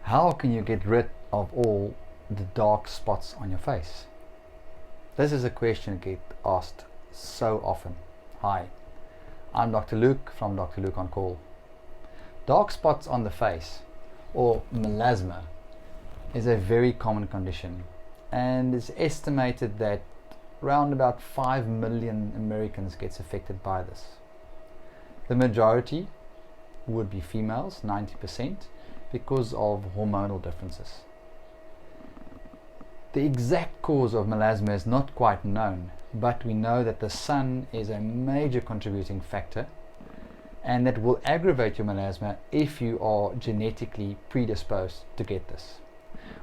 How can you get rid of all the dark spots on your face? This is a question that gets asked so often. Hi, I'm Dr. Luke from Dr. Luke on Call. Dark spots on the face, or melasma, is a very common condition, and it's estimated that around about 5 million Americans gets affected by this. The majority would be females, 90%, because of hormonal differences. The exact cause of melasma is not quite known, but we know that the sun is a major contributing factor, and that will aggravate your melasma if you are genetically predisposed to get this.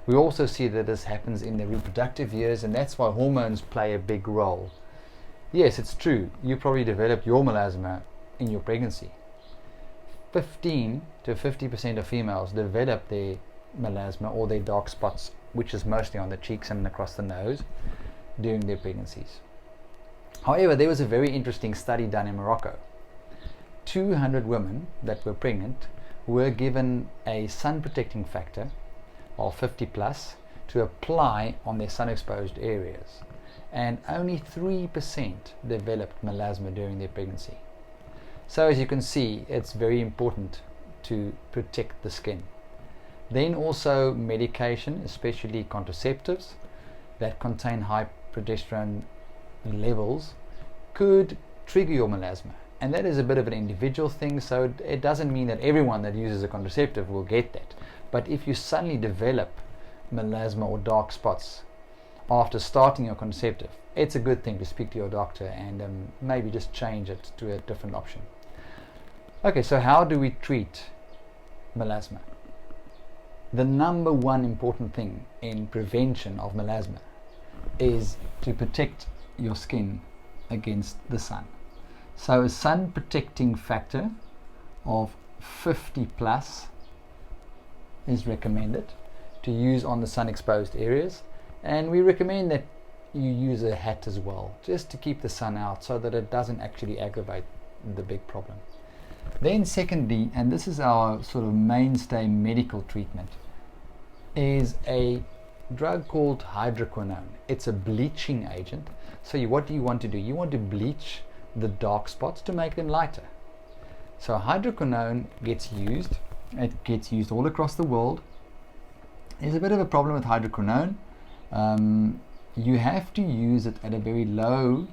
We also see that this happens in the reproductive years, and that's why hormones play a big role. Yes, it's true, you probably developed your melasma in your pregnancy. 15 to 50% of females develop their melasma or their dark spots, which is mostly on the cheeks and across the nose, during their pregnancies. However, there was a very interesting study done in Morocco. 200 women that were pregnant were given a sun protecting factor of 50 plus to apply on their sun exposed areas, and only 3% developed melasma during their pregnancy. So as you can see, it's very important to protect the skin. Then also medication, especially contraceptives that contain high progesterone levels, could trigger your melasma. And that is a bit of an individual thing, so it doesn't mean that everyone that uses a contraceptive will get that. But if you suddenly develop melasma or dark spots after starting your contraceptive, it's a good thing to speak to your doctor and maybe just change it to a different option. Okay, so how do we treat melasma? The number one important thing in prevention of melasma is to protect your skin against the sun. So a sun protecting factor of 50 plus is recommended to use on the sun exposed areas, and we recommend that you use a hat as well, just to keep the sun out so that it doesn't actually aggravate the big problem. Then secondly, and this is our sort of mainstay medical treatment, is a drug called hydroquinone. It's a bleaching agent. So what do you want to do? You want to bleach the dark spots to make them lighter. So hydroquinone gets used. It gets used all across the world. There's a bit of a problem with hydroquinone. You have to use it at a very low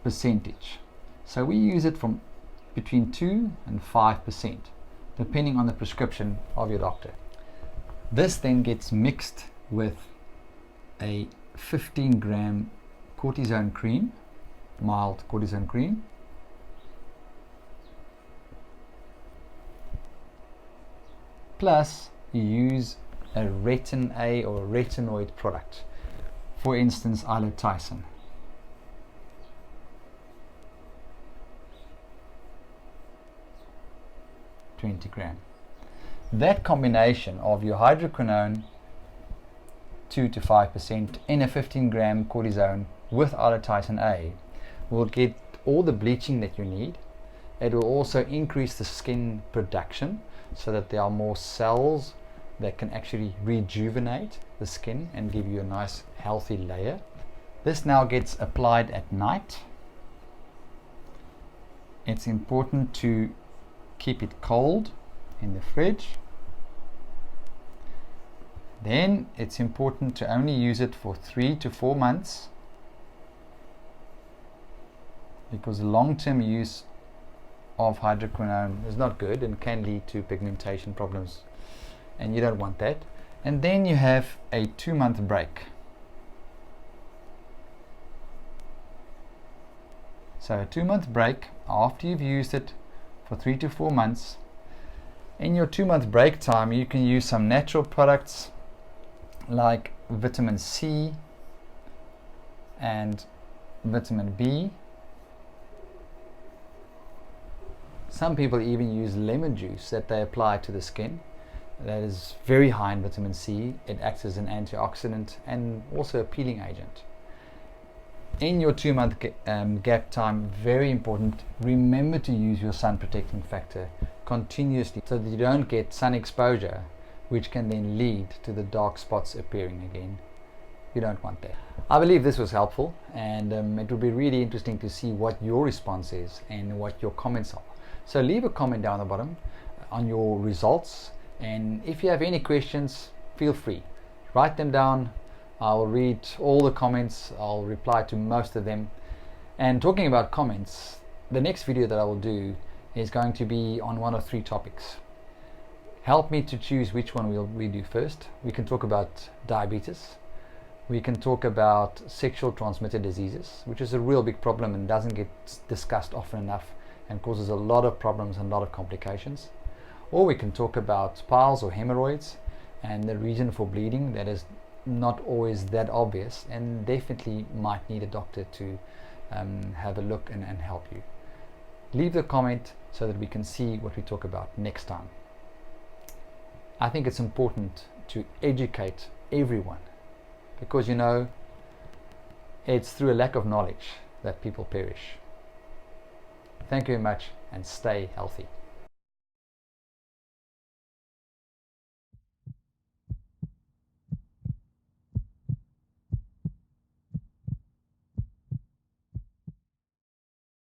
percentage. So we use it from between 2 and 5%, depending on the prescription of your doctor. This then gets mixed with a 15 gram cortisone cream, mild cortisone cream, plus you use a retin A or a retinoid product, for instance Ilotycin. .20 grams. That combination of your hydroquinone 2 to 5% in a 15 gram cortisone with Ilotycin A will get all the bleaching that you need. It will also increase the skin production so that there are more cells that can actually rejuvenate the skin and give you a nice healthy layer. This now gets applied at night. It's important to keep it cold in the fridge. Then it's important to only use it for 3 to 4 months, because long-term use of hydroquinone is not good and can lead to pigmentation problems, and you don't want that. And then you have a 2-month break. So a 2-month break after you've used it for 3 to 4 months. In your 2-month break time, you can use some natural products like vitamin C and vitamin B. Some people even use lemon juice that they apply to the skin. That is very high in vitamin C. It acts as an antioxidant and also a peeling agent. in your 2-month gap time, very important, remember to use your sun protecting factor continuously so that you don't get sun exposure, which can then lead to the dark spots appearing again. You don't want that. I believe this was helpful, and it will be really interesting to see what your response is and what your comments are. So leave a comment down the bottom on your results, and if you have any questions, feel free. Write them down. I'll read all the comments. I'll reply to most of them. And talking about comments, the next video that I will do is going to be on one of 3 topics. Help me to choose which one we do first. We can talk about diabetes. We can talk about sexual transmitted diseases, which is a real big problem and doesn't get discussed often enough and causes a lot of problems and a lot of complications. Or we can talk about piles or hemorrhoids and the reason for bleeding that is not always that obvious and definitely might need a doctor to have a look and help you. Leave the comment so that we can see what we talk about next time. I think it's important to educate everyone, because you know, it's through a lack of knowledge that people perish. Thank you very much and stay healthy.